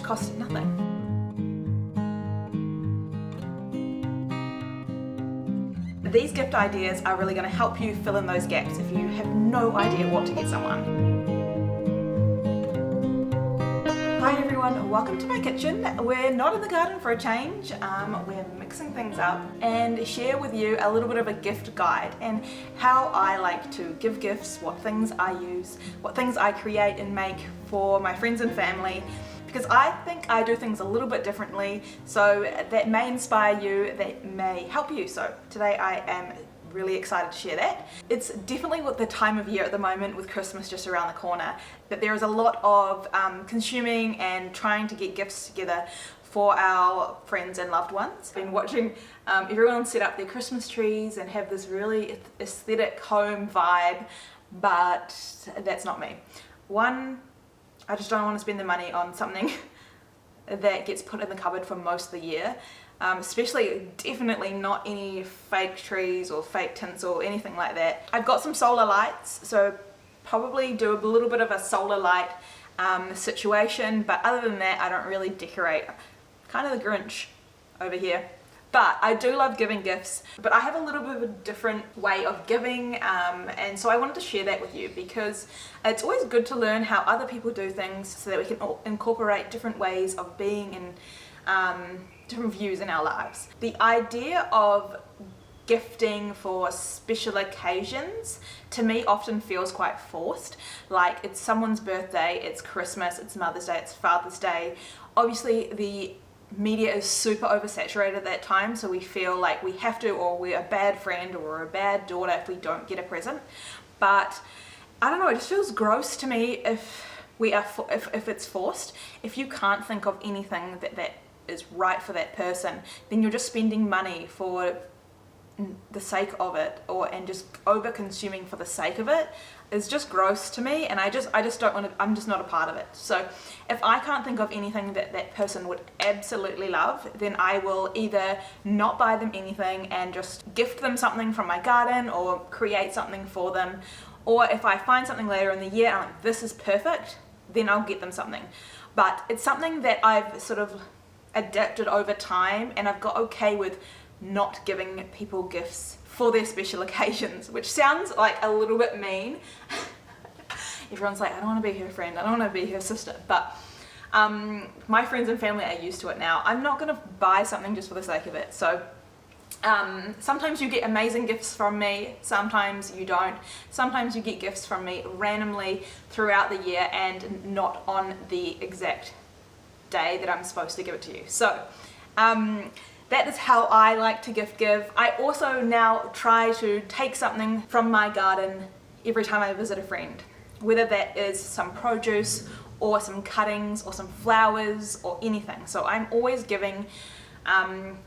which cost nothing. These gift ideas are really going to help you fill in those gaps if you have no idea what to get someone. Hi everyone, welcome to my kitchen. We're not in the garden for a change, we're mixing things up and share with you a little bit of a gift guide and how I like to give gifts, what things I use, what things I create and make for my friends and family, because I think I do things a little bit differently, so that may inspire you, that may help you. So today I am really excited to share that. It's definitely the time of year at the moment with Christmas just around the corner that there is a lot of consuming and trying to get gifts together for our friends and loved ones. I've been watching everyone set up their Christmas trees and have this really aesthetic home vibe, but that's not me. One, I just don't want to spend the money on something that gets put in the cupboard for most of the year. Definitely not any fake trees or fake tinsel or anything like that. I've got some solar lights, so probably do a little bit of a solar light situation, but other than that I don't really decorate. Kind of the Grinch over here. But I do love giving gifts, but I have a little bit of a different way of giving, and so I wanted to share that with you because it's always good to learn how other people do things so that we can all incorporate different ways of being and different views in our lives. The idea of gifting for special occasions to me often feels quite forced. Like it's someone's birthday, it's Christmas, it's Mother's Day, it's Father's Day. Obviously the media is super oversaturated at that time, so we feel like we have to, or we're a bad friend or we're a bad daughter if we don't get a present. But I don't know, it just feels gross to me if it's forced. If you can't think of anything that is right for that person, then you're just spending money for the sake of it, and just over consuming for the sake of it is just gross to me, and I just don't want to. I'm just not a part of it. So if I can't think of anything that person would absolutely love, then I will either not buy them anything and just gift them something from my garden or create something for them, or if I find something later in the year I'm like, this is perfect, then I'll get them something. But it's something that I've sort of adapted over time, and I've got okay with not giving people gifts for their special occasions, which sounds like a little bit mean. Everyone's like, I don't want to be her friend, I don't want to be her sister, but my friends and family are used to it now. I'm not going to buy something just for the sake of it. So sometimes you get amazing gifts from me, sometimes you don't. Sometimes you get gifts from me randomly throughout the year and not on the exact day that I'm supposed to give it to you. So that is how I like to gift give. I also now try to take something from my garden every time I visit a friend, whether that is some produce or some cuttings or some flowers or anything. So I'm always giving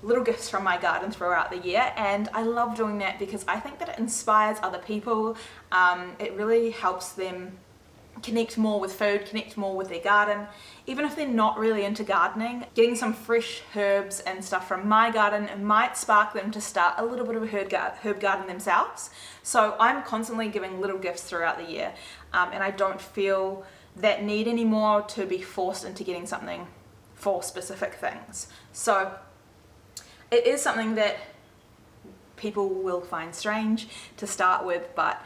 little gifts from my garden throughout the year, and I love doing that because I think that it inspires other people. It really helps them connect more with food, connect more with their garden. Even if they're not really into gardening, getting some fresh herbs and stuff from my garden might spark them to start a little bit of a herb garden themselves. So I'm constantly giving little gifts throughout the year, and I don't feel that need anymore to be forced into getting something for specific things. So it is something that people will find strange to start with, but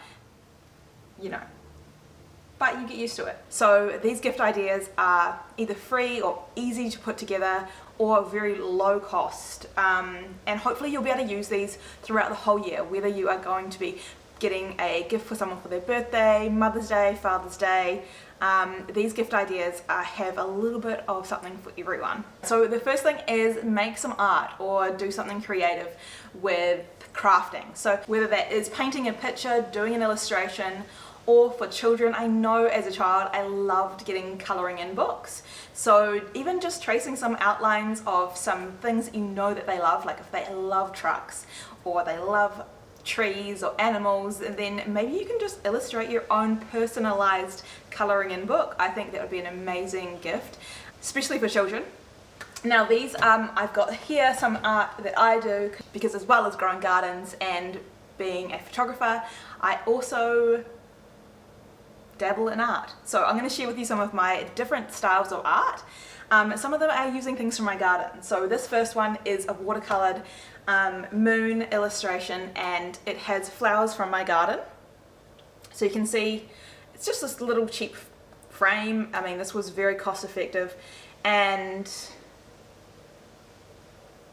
you get used to it. So these gift ideas are either free or easy to put together or very low cost, and hopefully you'll be able to use these throughout the whole year, whether you are going to be getting a gift for someone for their birthday, Mother's Day, Father's Day. These gift ideas have a little bit of something for everyone. So the first thing is make some art or do something creative with crafting. So whether that is painting a picture, doing an illustration, or for children, I know as a child I loved getting colouring in books. So even just tracing some outlines of some things you know that they love, like if they love trucks or they love trees or animals, and then maybe you can just illustrate your own personalised colouring in book. I think that would be an amazing gift, especially for children. Now these, I've got here some art that I do because as well as growing gardens and being a photographer, I also dabble in art. So I'm going to share with you some of my different styles of art. Some of them are using things from my garden. So this first one is a watercolored moon illustration, and it has flowers from my garden. So you can see it's just this little cheap frame. I mean, this was very cost effective, and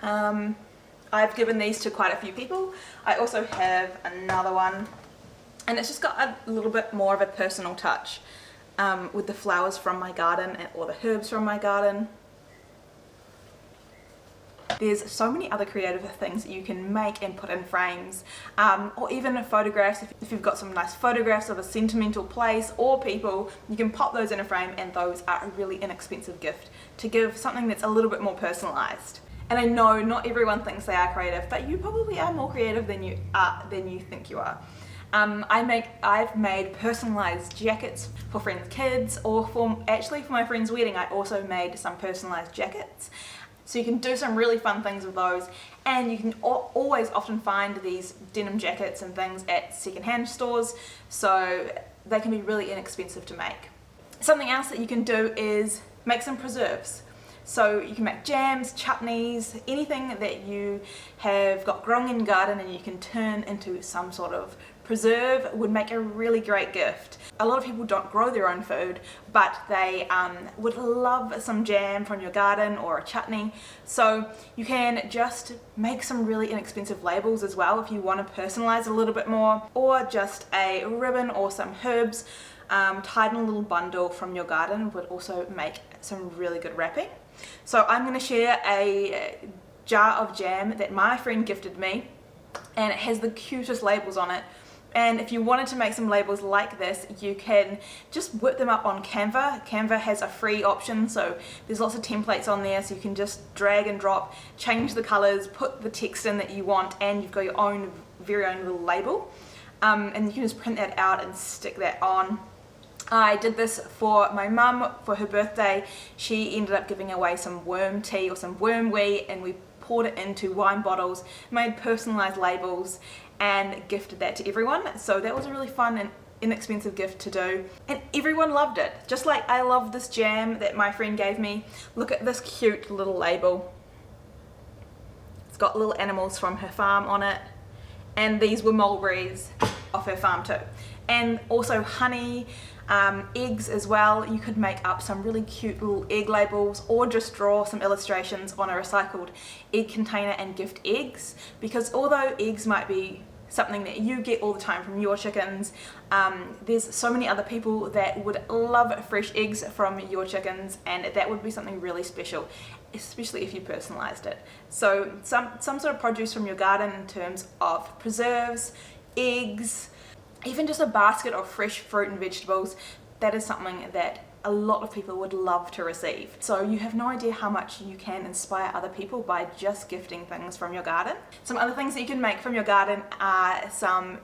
I've given these to quite a few people. I also have another one, and it's just got a little bit more of a personal touch with the flowers from my garden or the herbs from my garden. There's so many other creative things that you can make and put in frames, or even photographs. If you've got some nice photographs of a sentimental place or people, you can pop those in a frame, and those are a really inexpensive gift to give something that's a little bit more personalized. And I know not everyone thinks they are creative, but you probably are more creative than you think you are. I've made personalised jackets for friends' kids, or for my friend's wedding I also made some personalised jackets. So you can do some really fun things with those, and you can always often find these denim jackets and things at secondhand stores, so they can be really inexpensive to make. Something else that you can do is make some preserves. So you can make jams, chutneys, anything that you have got growing in your garden and you can turn into some sort of preserve would make a really great gift. A lot of people don't grow their own food, but they would love some jam from your garden or a chutney. So you can just make some really inexpensive labels as well if you want to personalize a little bit more, or just a ribbon or some herbs tied in a little bundle from your garden would also make some really good wrapping. So I'm going to share a jar of jam that my friend gifted me, and it has the cutest labels on it. And if you wanted to make some labels like this, you can just whip them up on Canva. Canva has a free option, so there's lots of templates on there, so you can just drag and drop, change the colors, put the text in that you want, and you've got your own very own little label. And you can just print that out and stick that on. I did this for my mum for her birthday. She ended up giving away some worm tea or some worm wee, and we poured it into wine bottles, made personalised labels, and gifted that to everyone. So that was a really fun and inexpensive gift to do, and everyone loved it. Just like I love this jam that my friend gave me. Look at this cute little label. It's got little animals from her farm on it, and these were mulberries off her farm too. And also honey, eggs as well. You could make up some really cute little egg labels, or just draw some illustrations on a recycled egg container and gift eggs, because although eggs might be something that you get all the time from your chickens, there's so many other people that would love fresh eggs from your chickens, and that would be something really special, especially if you personalized it. So some sort of produce from your garden in terms of preserves, eggs, even just a basket of fresh fruit and vegetables, that is something that a lot of people would love to receive. So you have no idea how much you can inspire other people by just gifting things from your garden. Some other things that you can make from your garden are some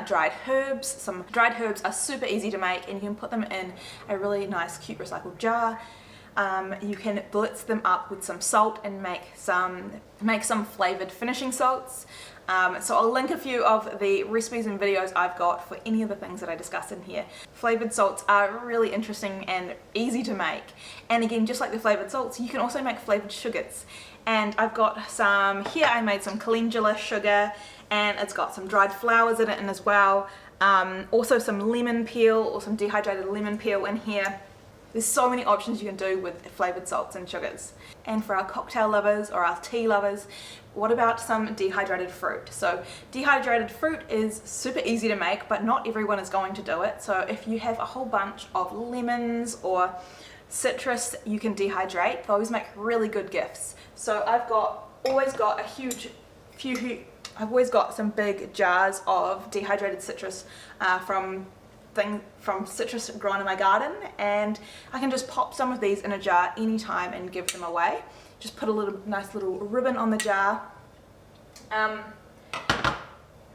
dried herbs. Some dried herbs are super easy to make, and you can put them in a really nice cute recycled jar. You can blitz them up with some salt and make some flavored finishing salts. So I'll link a few of the recipes and videos I've got for any of the things that I discuss in here. Flavored salts are really interesting and easy to make. And again, just like the flavored salts, you can also make flavored sugars. And I've got some here. I made some calendula sugar, and it's got some dried flowers in it as well. Also some lemon peel, or some dehydrated lemon peel in here. There's so many options you can do with flavored salts and sugars. And for our cocktail lovers or our tea lovers, what about some dehydrated fruit? So dehydrated fruit is super easy to make, but not everyone is going to do it. So if you have a whole bunch of lemons or citrus you can dehydrate, those make really good gifts. So I've always got some big jars of dehydrated citrus from citrus grown in my garden, and I can just pop some of these in a jar anytime and give them away. Just put a nice little ribbon on the jar.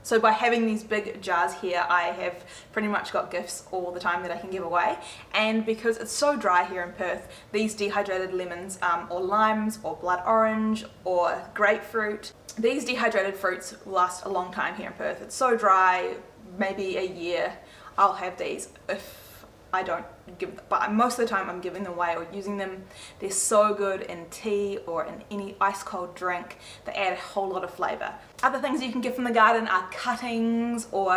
So by having these big jars here, I have pretty much got gifts all the time that I can give away. And because it's so dry here in Perth, these dehydrated lemons or limes or blood orange or grapefruit, these dehydrated fruits last a long time here in Perth. It's so dry, maybe a year. I'll have these if I don't give, but most of the time I'm giving them away or using them. They're so good in tea or in any ice cold drink. They add a whole lot of flavour. Other things you can get from the garden are cuttings, or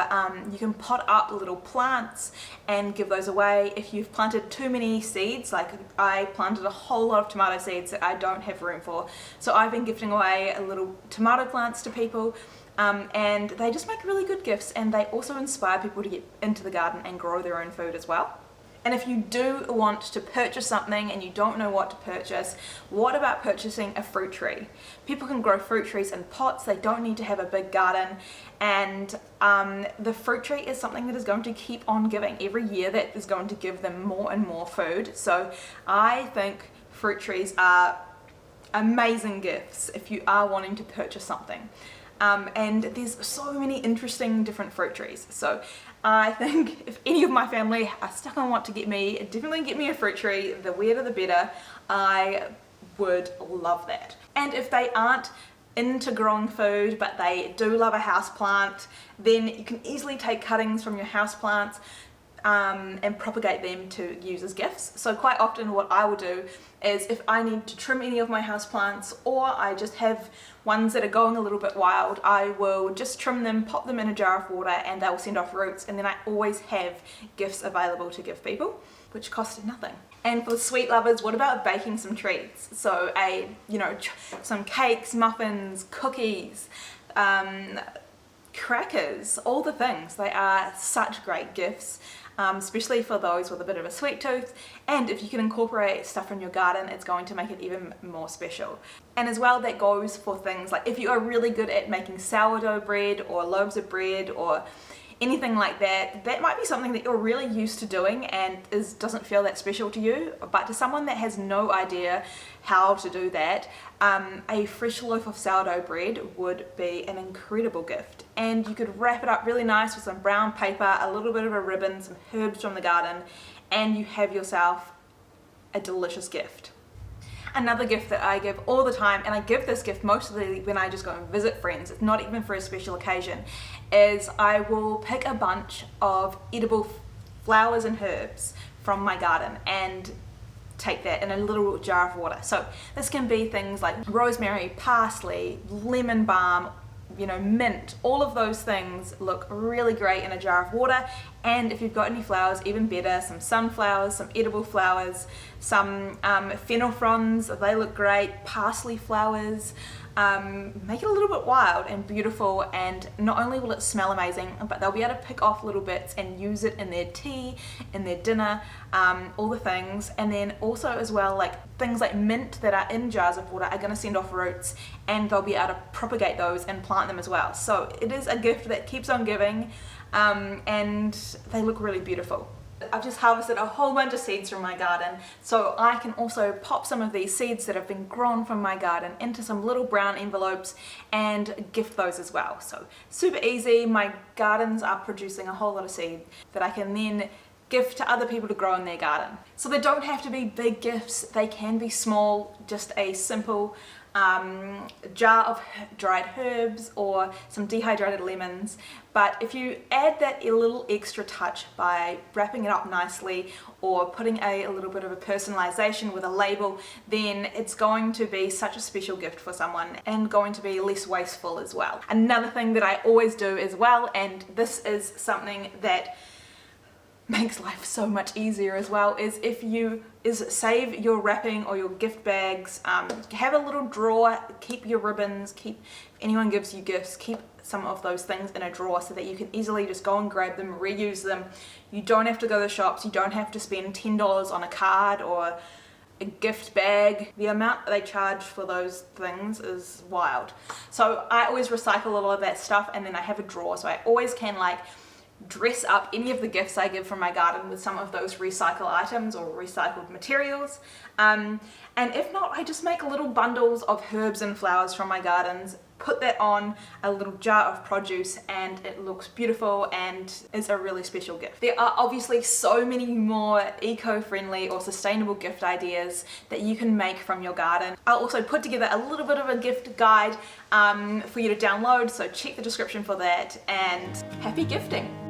you can pot up little plants and give those away. If you've planted too many seeds, like I planted a whole lot of tomato seeds that I don't have room for, so I've been gifting away little tomato plants to people. And they just make really good gifts, and they also inspire people to get into the garden and grow their own food as well. And if you do want to purchase something and you don't know what to purchase, what about purchasing a fruit tree? People can grow fruit trees in pots, they don't need to have a big garden, and the fruit tree is something that is going to keep on giving. Every year that is going to give them more and more food. So I think fruit trees are amazing gifts if you are wanting to purchase something. And there's so many interesting different fruit trees. So I think if any of my family are stuck on what to get me, definitely get me a fruit tree. The weirder the better. I would love that. And if they aren't into growing food but they do love a house plant, then you can easily take cuttings from your house plants and propagate them to use as gifts. So quite often what I will do is, if I need to trim any of my houseplants, or I just have ones that are going a little bit wild, I will just trim them, pop them in a jar of water, and they will send off roots, and then I always have gifts available to give people, which cost nothing. And for sweet lovers, what about baking some treats? So some cakes, muffins, cookies, crackers, all the things. They are such great gifts, especially for those with a bit of a sweet tooth. And if you can incorporate stuff from your garden, it's going to make it even more special. And as well, that goes for things like if you are really good at making sourdough bread or loaves of bread or anything like that, that might be something that you're really used to doing and doesn't feel that special to you. But to someone that has no idea how to do that, a fresh loaf of sourdough bread would be an incredible gift. And you could wrap it up really nice with some brown paper, a little bit of a ribbon, some herbs from the garden, and you have yourself a delicious gift. Another gift that I give all the time, and I give this gift mostly when I just go and visit friends, it's not even for a special occasion, is I will pick a bunch of edible flowers and herbs from my garden and take that in a little jar of water. So this can be things like rosemary, parsley, lemon balm, mint. All of those things look really great in a jar of water. And if you've got any flowers, even better, some sunflowers, some edible flowers, some fennel fronds, they look great, parsley flowers. Make it a little bit wild and beautiful, and not only will it smell amazing, but they'll be able to pick off little bits and use it in their tea, in their dinner, all the things. And then also as well, like things like mint that are in jars of water are going to send off roots, and they'll be able to propagate those and plant them as well. So it is a gift that keeps on giving, and they look really beautiful. I've just harvested a whole bunch of seeds from my garden, so I can also pop some of these seeds that have been grown from my garden into some little brown envelopes and gift those as well. So super easy. My gardens are producing a whole lot of seed that I can then gift to other people to grow in their garden. So they don't have to be big gifts, they can be small, just a simple jar of dried herbs or some dehydrated lemons. But if you add that a little extra touch by wrapping it up nicely or putting a little bit of a personalization with a label, then it's going to be such a special gift for someone and going to be less wasteful as well. Another thing that I always do as well, and this is something that makes life so much easier as well, is save your wrapping or your gift bags, have a little drawer, keep your ribbons, if anyone gives you gifts, keep some of those things in a drawer so that you can easily just go and grab them, reuse them. You don't have to go to the shops, you don't have to spend $10 on a card or a gift bag. The amount they charge for those things is wild. So I always recycle a lot of that stuff, and then I have a drawer so I always can dress up any of the gifts I give from my garden with some of those recycled items or recycled materials. And if not, I just make little bundles of herbs and flowers from my gardens, put that on a little jar of produce, and it looks beautiful and is a really special gift. There are obviously so many more eco-friendly or sustainable gift ideas that you can make from your garden. I'll also put together a little bit of a gift guide for you to download, so check the description for that, and happy gifting!